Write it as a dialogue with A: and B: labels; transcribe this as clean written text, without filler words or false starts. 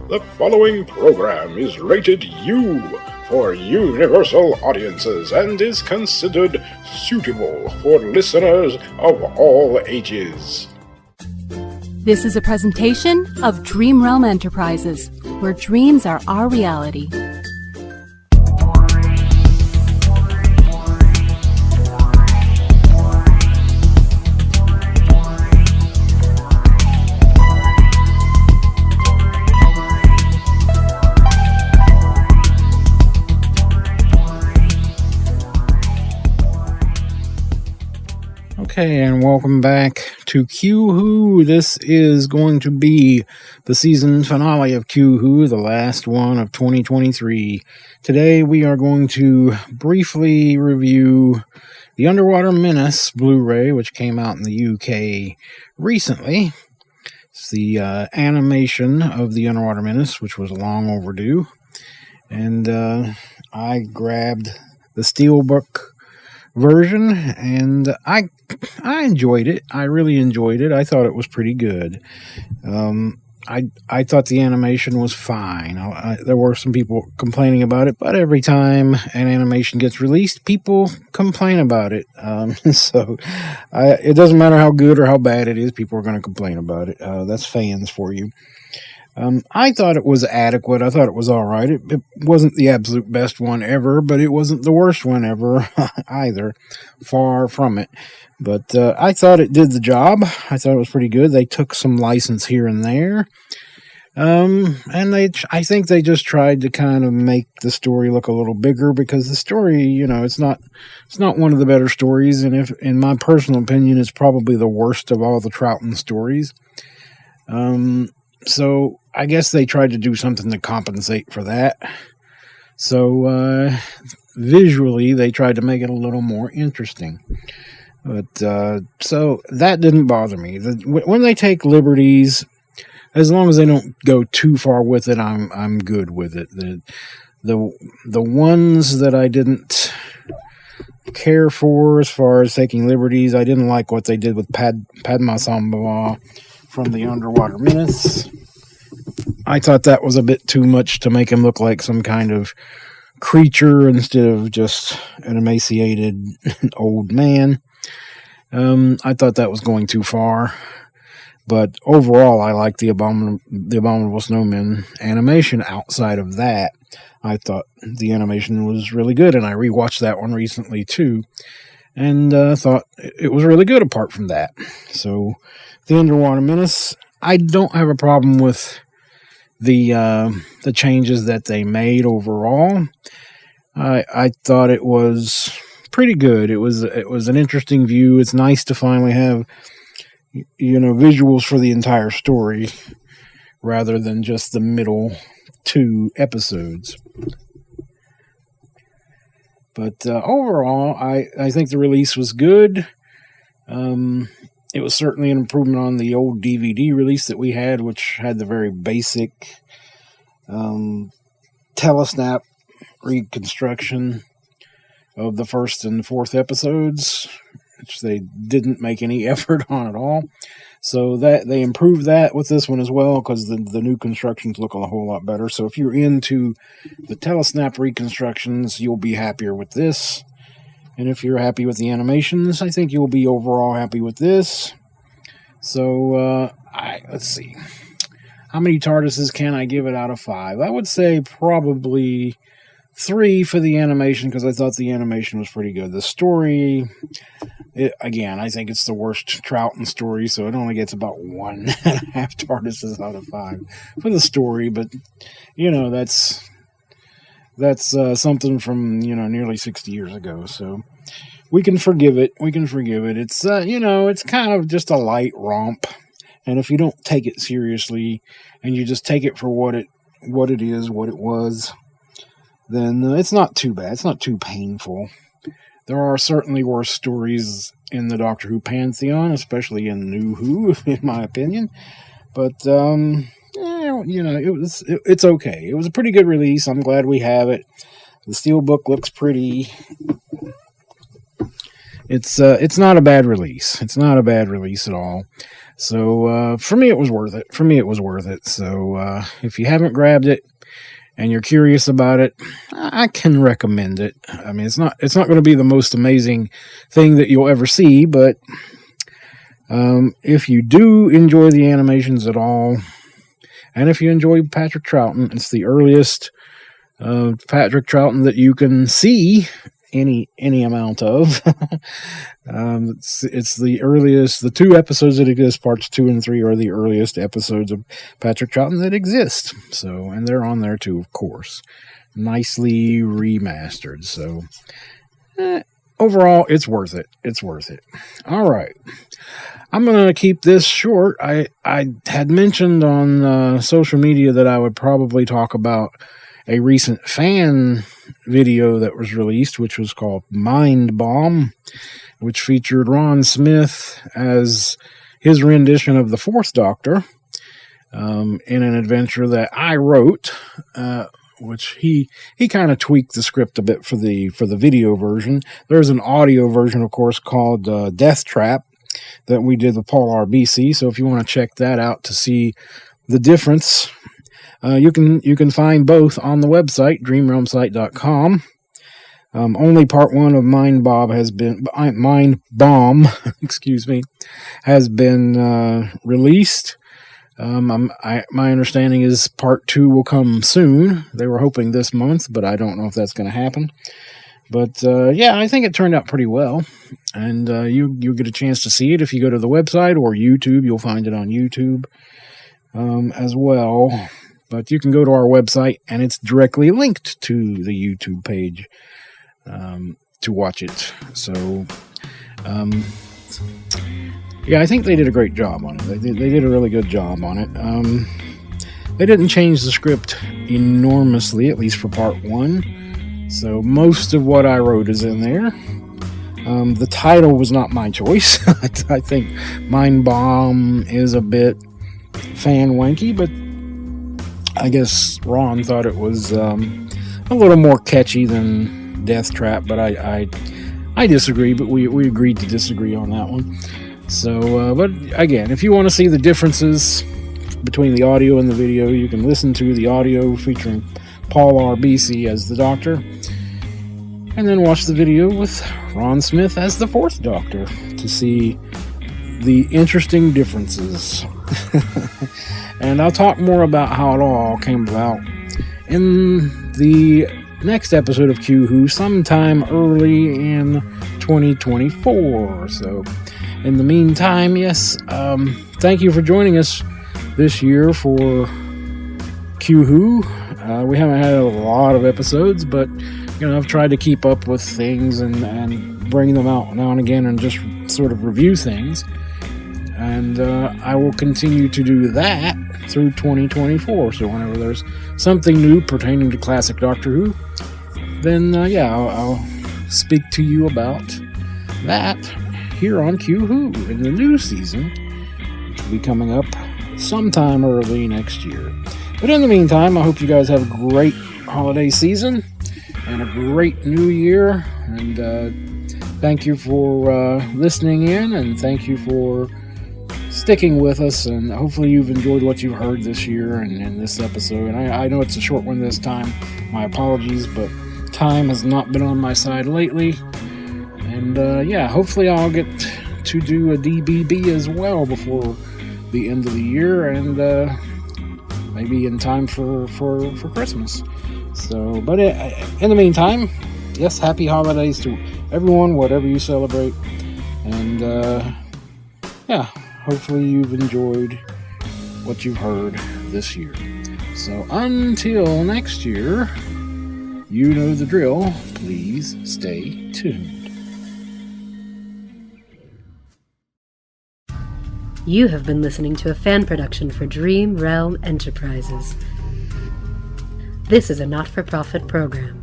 A: The following program is rated U for universal audiences and is considered suitable for listeners of all ages.
B: This is a presentation of Dream Realm Enterprises, where dreams are our reality.
C: Okay, and welcome back to Q-Who. This is going to be the season finale of Q-Who, the last one of 2023. Today we are going to briefly review the Underwater Menace Blu-ray, which came out in the UK recently. It's the animation of the Underwater Menace, which was long overdue. And I grabbed the Steelbook version, and I enjoyed it. I really enjoyed it. I thought it was pretty good. I thought the animation was fine. There were some people complaining about it, but every time an animation gets released, people complain about it. It doesn't matter how good or how bad it is, people are going to complain about it. That's fans for you. I thought it was adequate. I thought it was all right. It wasn't the absolute best one ever, but it wasn't the worst one ever either. Far from it. But I thought it did the job. I thought it was pretty good. They took some license here and there. And I think they just tried to kind of make the story look a little bigger, because the story, it's not one of the better stories. And if, in my personal opinion, it's probably the worst of all the Troughton stories. So I guess they tried to do something to compensate for that. So visually, they tried to make it a little more interesting. But so that didn't bother me. When they take liberties, as long as they don't go too far with it, I'm good with it. The ones that I didn't care for, as far as taking liberties, I didn't like what they did with Padma Sambhava from the Underwater Menace. I thought that was a bit too much to make him look like some kind of creature instead of just an emaciated old man. I thought that was going too far. But overall, I like the Abominable Snowmen animation. Outside of that, I thought the animation was really good, and I rewatched that one recently too, and thought it was really good apart from that. So, the Underwater Menace, I don't have a problem with the changes that they made overall. I thought it was pretty good. It was an interesting view. It's nice to finally have visuals for the entire story rather than just the middle two episodes. But overall, I think the release was good. It was certainly an improvement on the old DVD release that we had, which had the very basic telesnap reconstruction of the first and fourth episodes, which they didn't make any effort on at all. So that they improved that with this one as well, because the new constructions look a whole lot better. So if you're into the telesnap reconstructions, you'll be happier with this. And if you're happy with the animations, I think you'll be overall happy with this. So, let's see. How many TARDISes can I give it out of 5? I would say probably 3 for the animation, because I thought the animation was pretty good. The story, again, I think it's the worst Troughton story, so it only gets about 1.5 TARDISes out of 5 for the story. But, that's something from, nearly 60 years ago. So we can forgive it. It's, it's kind of just a light romp. And if you don't take it seriously and you just take it for what it was, then it's not too bad. It's not too painful. There are certainly worse stories in the Doctor Who pantheon, especially in New Who, in my opinion. But, it's okay. It was a pretty good release. I'm glad we have it. The Steelbook looks pretty. It's not a bad release. It's not a bad release at all. So for me, it was worth it. So if you haven't grabbed it and you're curious about it, I can recommend it. I mean, it's not going to be the most amazing thing that you'll ever see, but if you do enjoy the animations at all, and if you enjoy Patrick Troughton, it's the earliest Patrick Troughton that you can see any amount of. It's the earliest. The 2 episodes that exist, parts 2 and 3, are the earliest episodes of Patrick Troughton that exist. So, and they're on there too, of course, nicely remastered. So, overall, it's worth it. It's worth it. All right. I'm going to keep this short. I had mentioned on social media that I would probably talk about a recent fan video that was released, which was called Mind Bomb, which featured Ron Smith as his rendition of the Fourth Doctor in an adventure that I wrote, which he kind of tweaked the script a bit for the video version. There's an audio version, of course, called Death Trap that we did with Paul RBC. So if you want to check that out to see the difference, you can find both on the website, dreamrealmsite.com. Only part 1 of Mind Bomb, excuse me, has been released. My understanding is part 2 will come soon. They were hoping this month, but I don't know if that's going to happen. But yeah, I think it turned out pretty well, and you'll get a chance to see it if you go to the website or YouTube. You'll find it on YouTube as well. But you can go to our website, and it's directly linked to the YouTube page to watch it. So, yeah, I think they did a great job on it. They did a really good job on it. They didn't change the script enormously, at least for part 1. So most of what I wrote is in there. The title was not my choice. I think Mind Bomb is a bit fan-wanky, but I guess Ron thought it was a little more catchy than Death Trap, but I disagree, but we agreed to disagree on that one. So, but again, if you want to see the differences between the audio and the video, you can listen to the audio featuring Paul RBC as the Doctor, and then watch the video with Ron Smith as the Fourth Doctor to see the interesting differences. And I'll talk more about how it all came about in the next episode of Q Who sometime early in 2024. So in the meantime, yes, thank you for joining us this year for Q Who. We haven't had a lot of episodes, but I've tried to keep up with things and bring them out now and again and just sort of review things. And I will continue to do that through 2024. So whenever there's something new pertaining to classic Doctor Who, then yeah, I'll speak to you about that here on Q Who in the new season, which will be coming up sometime early next year. But in the meantime, I hope you guys have a great holiday season and a great new year. And thank you for listening in, and thank you for sticking with us, and hopefully you've enjoyed what you've heard this year and in this episode. And I know it's a short one this time. My apologies, but time has not been on my side lately. And yeah, hopefully I'll get to do a DBB as well before the end of the year, and maybe in time for Christmas. So, but in the meantime, yes, happy holidays to everyone, whatever you celebrate. And yeah, hopefully you've enjoyed what you've heard this year. So until next year, you know the drill. Please stay tuned.
D: You have been listening to a fan production for Dream Realm Enterprises. This is a not-for-profit program.